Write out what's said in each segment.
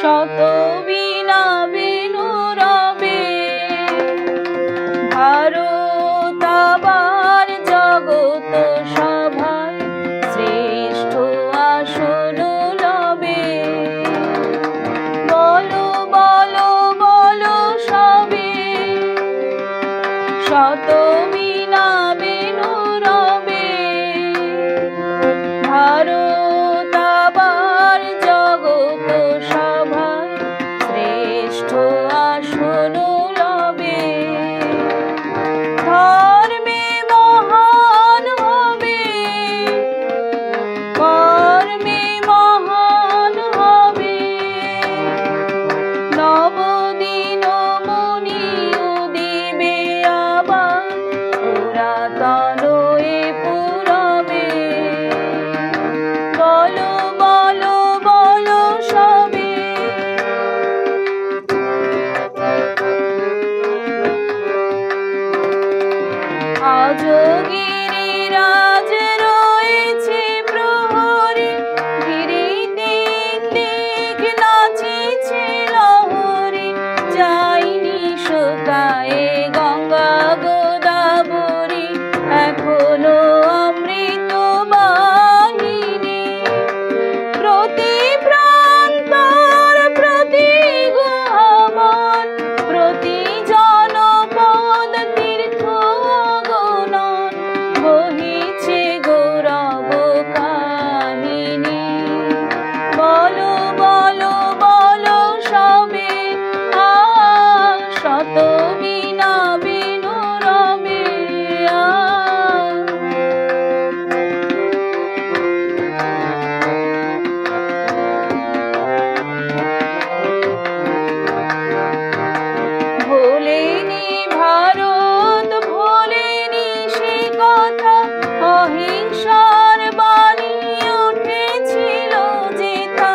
শত বীণা বেনু রবে। ভারত আবার জগত সভায় শ্রেষ্ঠ আসন লবে। বলো বলো বলো সবে, শত বীণা বেনু রবে। ভারত আবার জগত সভায় শ্রেষ্ঠ আসন লবে। ধর্মে মহান হবে, কর্মে মহান হবে। নবদিন মুনি উদিবে আবার পুরাতন এ পুরবে। বলো বলো বলো সবে, আজো গিরিরাজ রয়েছে প্রহরে। গিরি তিন দিক নাচিছে লহরে। যায়নি শুকায়ে গঙ্গা গোদাবরী, এখনো অমৃত বাহিনী। প্রতি প্রান্তর প্রতি গুহাবন, প্রতি জনপদ তীর্থ অগণন। বহিছে গৌরব কাহিনী। বলো বলো বলো সবে, শত বীণা বেনু রবে। ভোলেনি ভারত ভোলেনি সে কথা, অহিংসার বাণী উঠেছিল যেথা।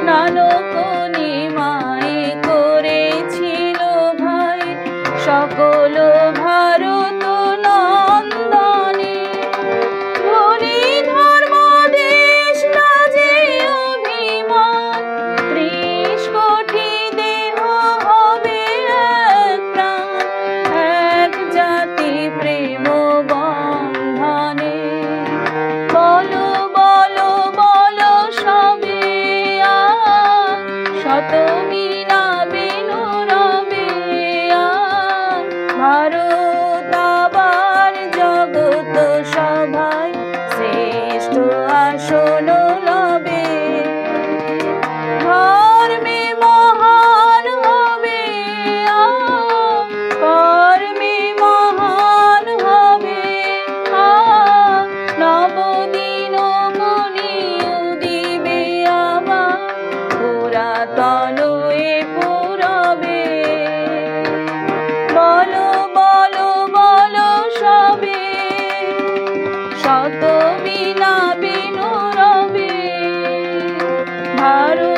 নানক নিমায়ে করেছিল ভাই সকল ভারত নন্দনে। ধরি ধর্ম দেশ লাজে অভিমান, ৩০ কোটি দেহ হবে এক প্রাণ। এক জাতি প্রেম বন্ধনে। বলো বলো বলো সবে, শত বীণা বেনু রবে। ভারত আবার জগত সভায় শ্রেষ্ঠ আসন লবে। ধর্মে মহান হবে, কর্মে মহান হবে। নবদিন মুনি উদিবে আবার পুরাতন এ পুরবে। বলো বলো বলো সবে, শত বীণা বেনু রবে। ভারত